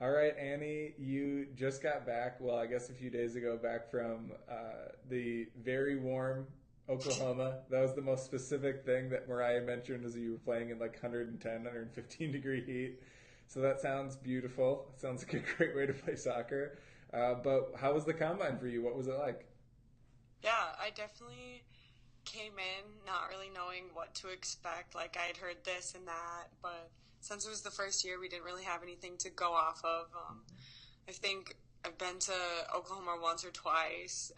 All right, Annie, you just got back, well, I guess a few days ago, back from the very warm Oklahoma. That was the most specific thing that Mariah mentioned as you were playing in like 110, 115-degree heat. So that sounds beautiful. Sounds like a great way to play soccer. But how was the combine for you? What was it like? Yeah, I definitely came in not really knowing what to expect. Like I'd heard this and that, but since it was the first year, we didn't really have anything to go off of. I think I've been to Oklahoma once or twice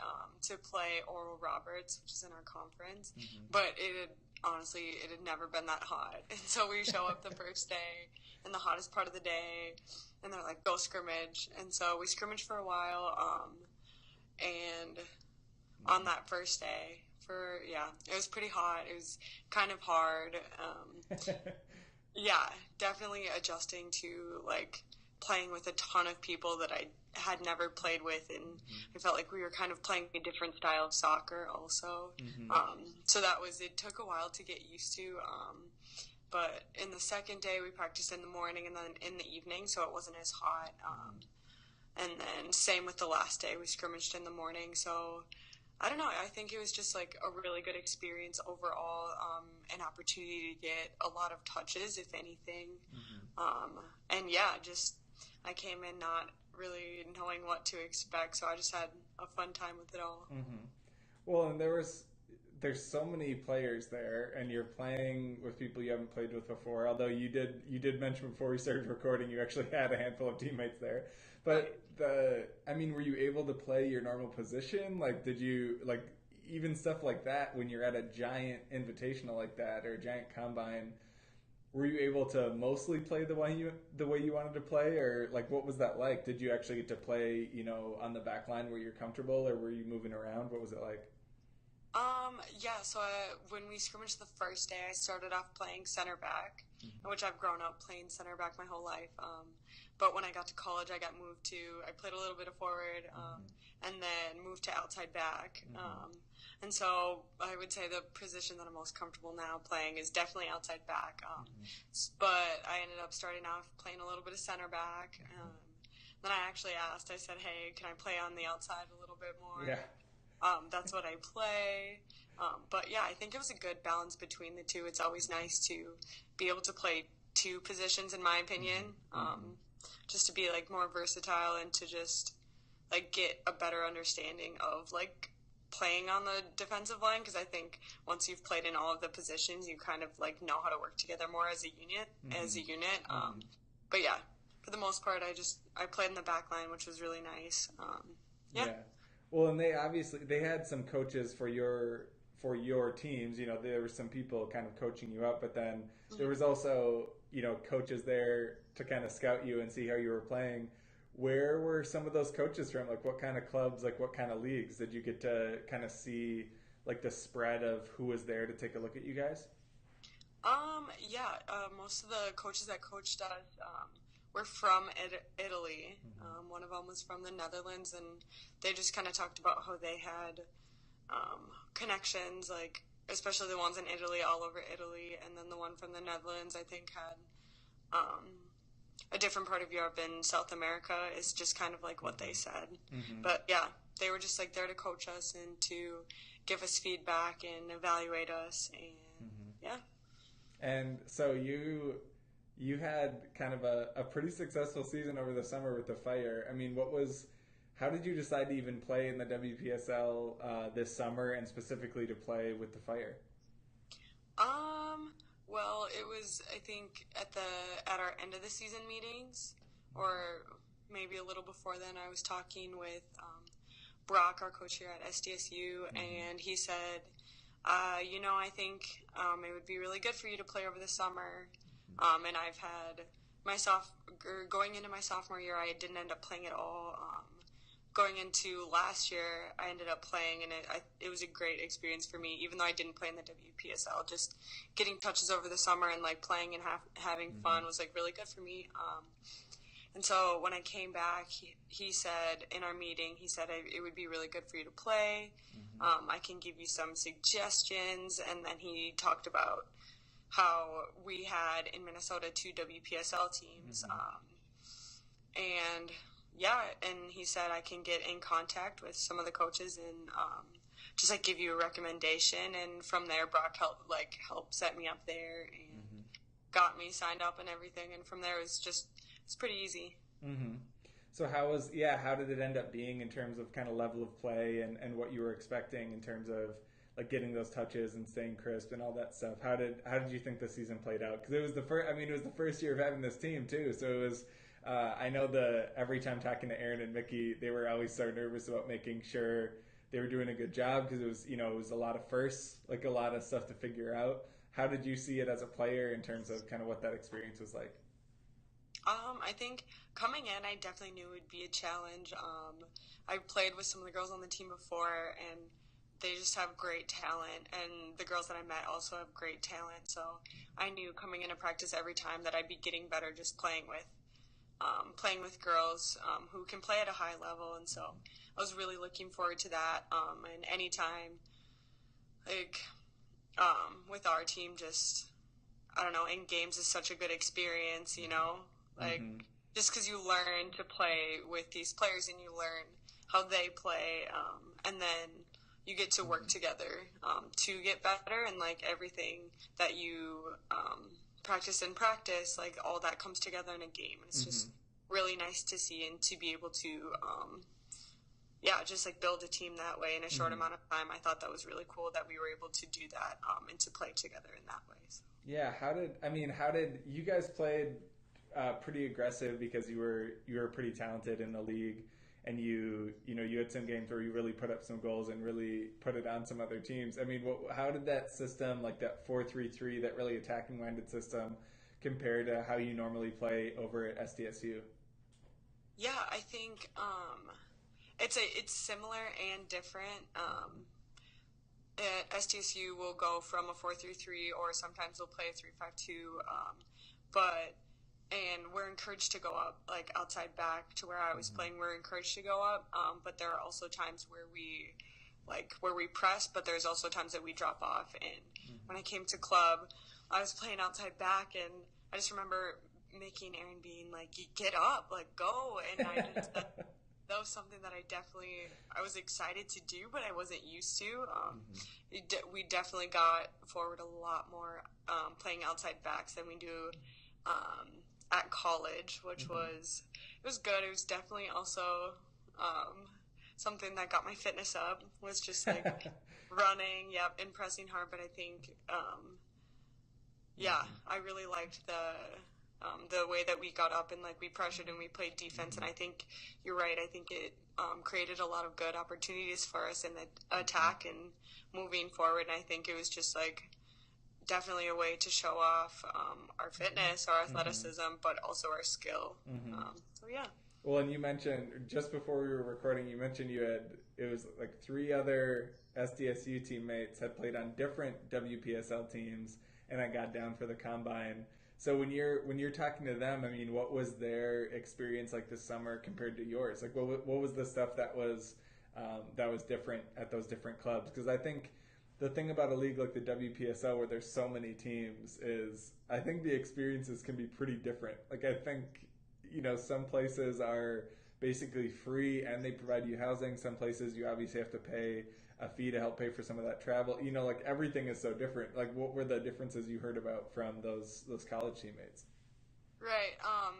to play Oral Roberts, which is in our conference, but it had never been that hot. And so we show up the first day in the hottest part of the day, and they're like, go scrimmage. And so we scrimmaged for a while, and on that first day, it was pretty hot. It was kind of hard. Yeah, definitely adjusting to like playing with a ton of people that I had never played with, and I felt like we were kind of playing a different style of soccer also. So it took a while to get used to. But in the second day, we practiced in the morning and then in the evening, so it wasn't as hot. And then same with the last day, we scrimmaged in the morning. So I don't know. I think it was just like a really good experience overall, an opportunity to get a lot of touches, if anything. And yeah, just I came in not really knowing what to expect, so I just had a fun time with it all. Well, and there's so many players there, and you're playing with people you haven't played with before. Although you did mention before we started recording, you actually had a handful of teammates there. Right. But I mean, were you able to play your normal position? Like, did you like even stuff like that when you're at a giant invitational like that or a giant combine? Were you able to mostly play the way you wanted to play, or like what was that like? Did you actually get to play, on the back line where you're comfortable, or were you moving around? What was it like? Yeah, so when we scrimmaged the first day, I started off playing center back, which I've grown up playing center back my whole life. But when I got to college, I played a little bit of forward, and then moved to outside back. And so I would say the position that I'm most comfortable now playing is definitely outside back. But I ended up starting off playing a little bit of center back. Then I actually asked, I said, hey, can I play on the outside a little bit more? Yeah. That's what I play. But yeah, I think it was a good balance between the two. It's always nice to be able to play two positions, in my opinion, just to be like more versatile and to just like get a better understanding of like playing on the defensive line. Because I think once you've played in all of the positions, you kind of like know how to work together more as a unit. But yeah, for the most part, I played in the back line, which was really nice. Yeah. Yeah. Well, and they had some coaches for your teams. There were some people kind of coaching you up, but then there was also, coaches there to kind of scout you and see how you were playing. Where were some of those coaches from? Like what kind of clubs, like what kind of leagues did you get to kind of see like the spread of who was there to take a look at you guys? Yeah, most of the coaches that coached us were from Italy. One of them was from the Netherlands, and they just kind of talked about how they had connections, like especially the ones in Italy, all over Italy, and then the one from the Netherlands, I think, had um, a different part of Europe and South America. Is just kind of like what they said. But yeah, they were just like there to coach us and to give us feedback and evaluate us, and yeah. And so you had kind of a pretty successful season over the summer with the Fire. I mean, how did you decide to even play in the WPSL this summer, and specifically to play with the Fire? Well, it was I think at our end of the season meetings, or maybe a little before then. I was talking with Brock, our coach here at SDSU, and he said, I think it would be really good for you to play over the summer. And I've had going into my sophomore year, I didn't end up playing at all. Going into last year, I ended up playing, and it was a great experience for me, even though I didn't play in the WPSL. Just getting touches over the summer and like playing and having fun was like really good for me. And so when I came back, he said in our meeting, he said it would be really good for you to play. I can give you some suggestions. And then he talked about how we had in Minnesota two WPSL teams. and yeah, and he said I can get in contact with some of the coaches and just like give you a recommendation. And from there, Brock helped set me up there and Mm-hmm. got me signed up and everything. And from there, it's pretty easy. Mm-hmm. So how did it end up being in terms of kind of level of play and what you were expecting in terms of like getting those touches and staying crisp and all that stuff? How did you think the season played out? Because it was the first, I mean, it was the first year of having this team too. So it was, I know every time talking to Aaron and Mickey, they were always so nervous about making sure they were doing a good job because it was a lot of firsts, like a lot of stuff to figure out. How did you see it as a player in terms of kind of what that experience was like? I think coming in, I definitely knew it would be a challenge. I played with some of the girls on the team before, and they just have great talent. And the girls that I met also have great talent. So I knew coming into practice every time that I'd be getting better just playing with girls who can play at a high level. And so I was really looking forward to that. And anytime, like, with our team, just I don't know, in games is such a good experience, like Mm-hmm. just because you learn to play with these players and you learn how they play, and then you get to work together to get better, and like everything that you practice in practice, like all that comes together in a game. And it's Mm-hmm. just really nice to see and to be able to yeah, just like build a team that way in a short Mm-hmm. amount of time. I thought that was really cool that we were able to do that and to play together in that way. So. Yeah, how did you guys played pretty aggressive because you were pretty talented in the league and you had some games where you really put up some goals and really put it on some other teams. I mean, how did that system, like that 4-3-3, that really attacking minded system, compare to how you normally play over at SDSU? Yeah, I think it's similar and different. At SDSU, we'll go from a 4-3-3, or sometimes we'll play a 3-5-2. But and we're encouraged to go up like outside back to where I was Mm-hmm. playing. We're encouraged to go up, but there are also times where we press, but there's also times that we drop off. And when I came to club, I was playing outside back, and I just remember making Aaron being like, "Get up, like go!" And I just that was something that I was excited to do, but I wasn't used to. Mm-hmm. We definitely got forward a lot more playing outside backs than we do um, at college, which Mm-hmm. it was good. It was definitely also um, something that got my fitness up. Was just like running, yep, and pressing hard. But I think yeah, I really liked the way that we got up and like we pressured and we played defense. And I think you're right. I think it created a lot of good opportunities for us in the attack and moving forward. And I think it was just like definitely a way to show off our fitness, our Mm-hmm. athleticism, but also our skill. Mm-hmm. So yeah. Well, and you mentioned just before we were recording, you mentioned it was like three other SDSU teammates had played on different WPSL teams and I got down for the combine. So when you're talking to them, I mean, what was their experience like this summer compared to yours? Like, what was the stuff that was different at those different clubs? Because I think the thing about a league like the WPSL where there's so many teams is I think the experiences can be pretty different. Like I think some places are basically free and they provide you housing. Some places you obviously have to pay a fee to help pay for some of that travel. Like everything is so different. Like what were the differences you heard about from those college teammates? Right.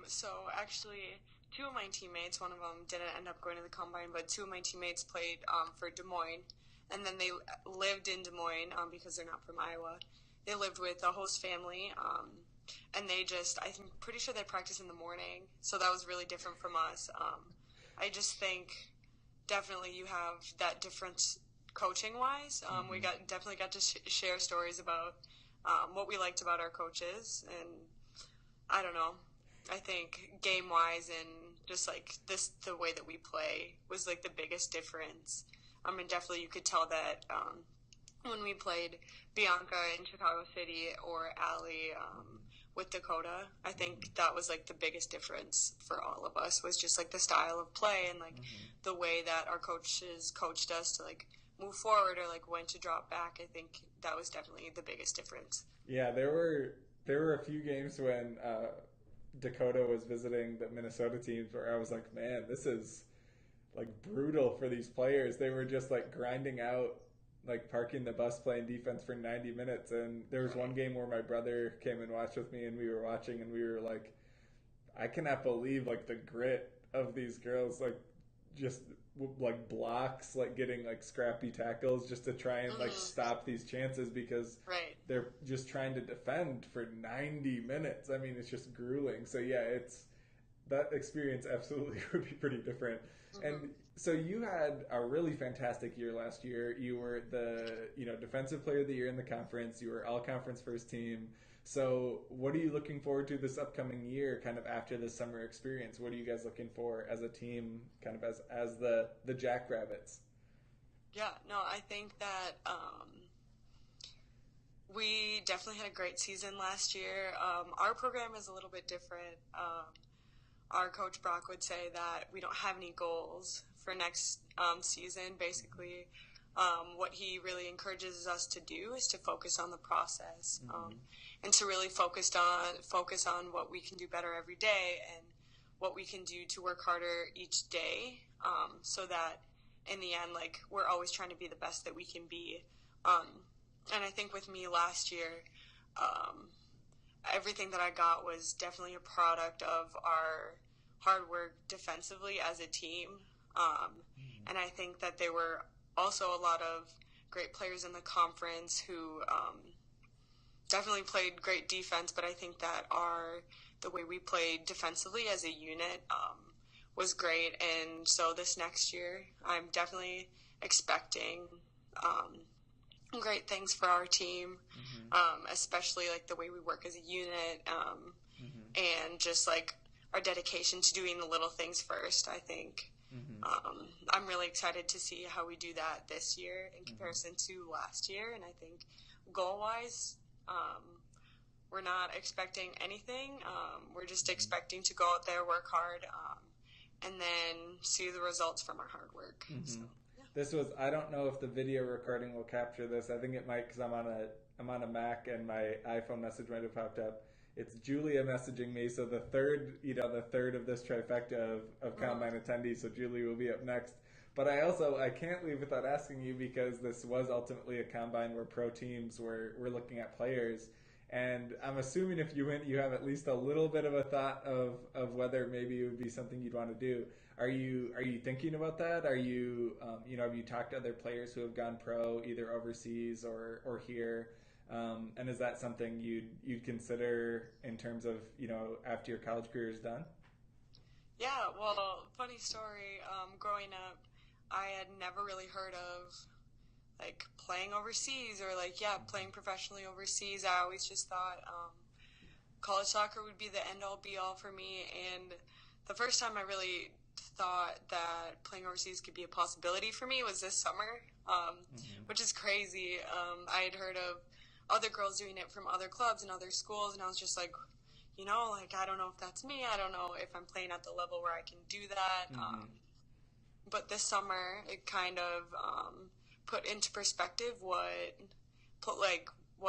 So actually, two of my teammates, one of them didn't end up going to the combine, but two of my teammates played for Des Moines, and then they lived in Des Moines because they're not from Iowa. They lived with a host family, and I'm pretty sure they practice in the morning, so that was really different from us. I just think definitely you have that difference coaching wise. We Mm-hmm. got to share stories about what we liked about our coaches, and I don't know. I think game wise and just like the way that we play was like the biggest difference. And definitely you could tell that when we played Bianca in Chicago City or Allie with Dakota, I think that was like the biggest difference for all of us was just like the style of play and like Mm-hmm. the way that our coaches coached us to like move forward or like when to drop back. I think that was definitely the biggest difference. Yeah, there were a few games when Dakota was visiting the Minnesota teams, where I was like, man, this is like brutal for these players. They were just like grinding out, like parking the bus, playing defense for 90 minutes. And there was one game where my brother came and watched with me, and we were watching, and we were like, I cannot believe like the grit of these girls, like just like blocks, like getting like scrappy tackles just to try and like stop these chances, because they're just trying to defend for 90 minutes. I mean, it's just grueling. So yeah, it's that experience absolutely would be pretty different. And so you had a really fantastic year last year. You were the defensive player of the year in the conference. You were all conference first team. So what are you looking forward to this upcoming year, kind of after this summer experience? What are you guys looking for as a team, kind of as the Jackrabbits? Yeah, no, I think that we definitely had a great season last year. Our program is a little bit different. Our coach Brock would say that we don't have any goals for next season. Basically, what he really encourages us to do is to focus on the process, and to really focus on what we can do better every day, and what we can do to work harder each day, so that in the end, like, we're always trying to be the best that we can be. And I think with me last year, everything that I got was definitely a product of our hard work defensively as a team. And I think that there were also a lot of great players in the conference who definitely played great defense, but I think that the way we played defensively as a unit was great. And so this next year, I'm definitely expecting great things for our team, especially like the way we work as a unit, and just like our dedication to doing the little things first. I think I'm really excited to see how we do that this year in comparison to last year. And I think goal-wise, we're not expecting anything. We're just expecting to go out there, work hard, and then see the results from our hard work. So. This was, I don't know if the video recording will capture this. I think it might, because I'm on a Mac and my iPhone message might have popped up. It's Julia messaging me. So the third of this trifecta of Combine attendees. So Julia will be up next. But I can't leave without asking you, because this was ultimately a Combine where pro teams were looking at players. And I'm assuming if you went, you have at least a little bit of a thought of whether maybe it would be something you'd want to do. Are you thinking about that? Are you, have you talked to other players who have gone pro, either overseas or here? And is that something you'd consider in terms of, after your college career is done? Yeah, well, funny story. Growing up, I had never really heard of like playing overseas or playing professionally overseas. I always just thought college soccer would be the end-all be-all for me. And the first time I really thought that playing overseas could be a possibility for me was this summer, which is crazy. I had heard of other girls doing it from other clubs and other schools, and I was just like, I don't know if that's me. I don't know if I'm playing at the level where I can do that. But this summer, it kind of put into perspective what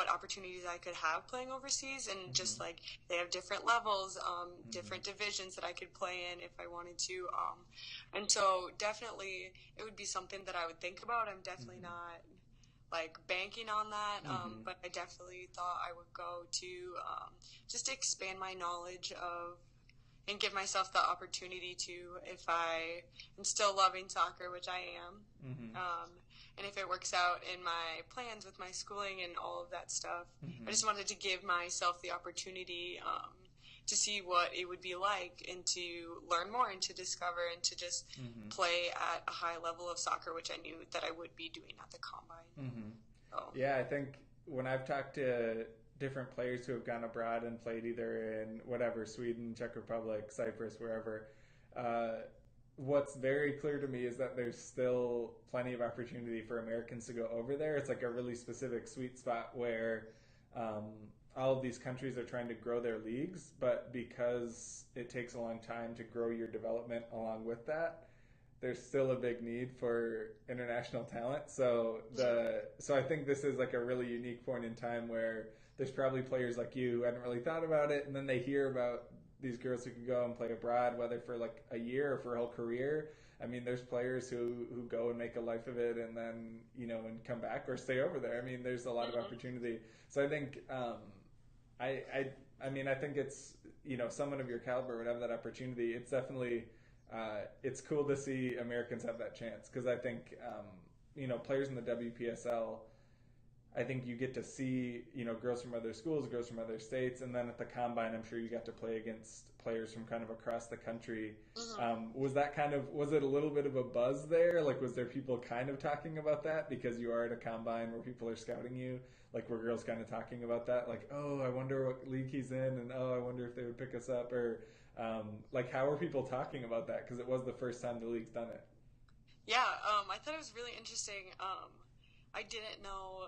opportunities I could have playing overseas, and just like they have different levels, different divisions that I could play in if I wanted to. And so definitely it would be something that I would think about. I'm definitely not like banking on that, but I definitely thought I would go to just expand my knowledge of and give myself the opportunity to, if I am still loving soccer, which I am, and if it works out in my plans with my schooling and all of that stuff, I just wanted to give myself the opportunity to see what it would be like, and to learn more, and to discover, and to just play at a high level of soccer, which I knew that I would be doing at the Combine. So. Yeah, I think when I've talked to different players who have gone abroad and played either in Sweden, Czech Republic, Cyprus, wherever, what's very clear to me is that there's still plenty of opportunity for Americans to go over there. It's like a really specific sweet spot where all of these countries are trying to grow their leagues, but because it takes a long time to grow your development along with that, there's still a big need for international talent. So I think this is like a really unique point in time where there's probably players like you who hadn't really thought about it, and then they hear about these girls who can go and play abroad, whether for like a year or for a whole career. I mean, there's players who go and make a life of it and then, and come back or stay over there. I mean, there's a lot of opportunity. So I think, I mean, I think it's, someone of your caliber would have that opportunity. It's definitely, it's cool to see Americans have that chance because I think, players in the WPSL, I think you get to see, girls from other schools, girls from other states, and then at the combine, I'm sure you got to play against players from kind of across the country. Was it a little bit of a buzz there? Like, was there people kind of talking about that because you are at a combine where people are scouting you? Like, were girls kind of talking about that? Like, oh, I wonder what league he's in, and oh, I wonder if they would pick us up, or like, how are people talking about that? Because it was the first time the league's done it. Yeah, I thought it was really interesting. I didn't know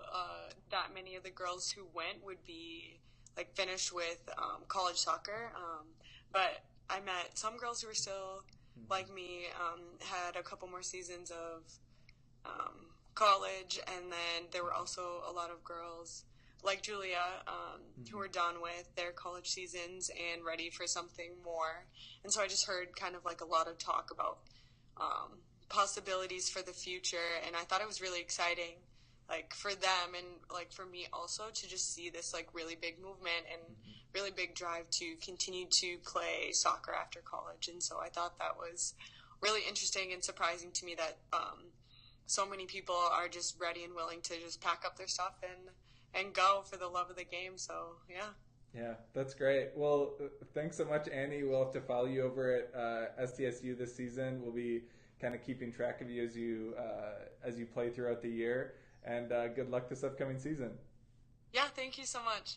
that many of the girls who went would be like finished with college soccer, but I met some girls who were still like me, had a couple more seasons of college, and then there were also a lot of girls like Julia who were done with their college seasons and ready for something more. And so I just heard kind of like a lot of talk about possibilities for the future, and I thought it was really exciting, like for them and like for me also, to just see this like really big movement and really big drive to continue to play soccer after college. And so I thought that was really interesting and surprising to me that so many people are just ready and willing to just pack up their stuff and go for the love of the game. So yeah, that's great. Well, thanks so much, Annie. We'll have to follow you over at SDSU this season. We'll be kind of keeping track of you as you play throughout the year. And good luck this upcoming season. Yeah, thank you so much.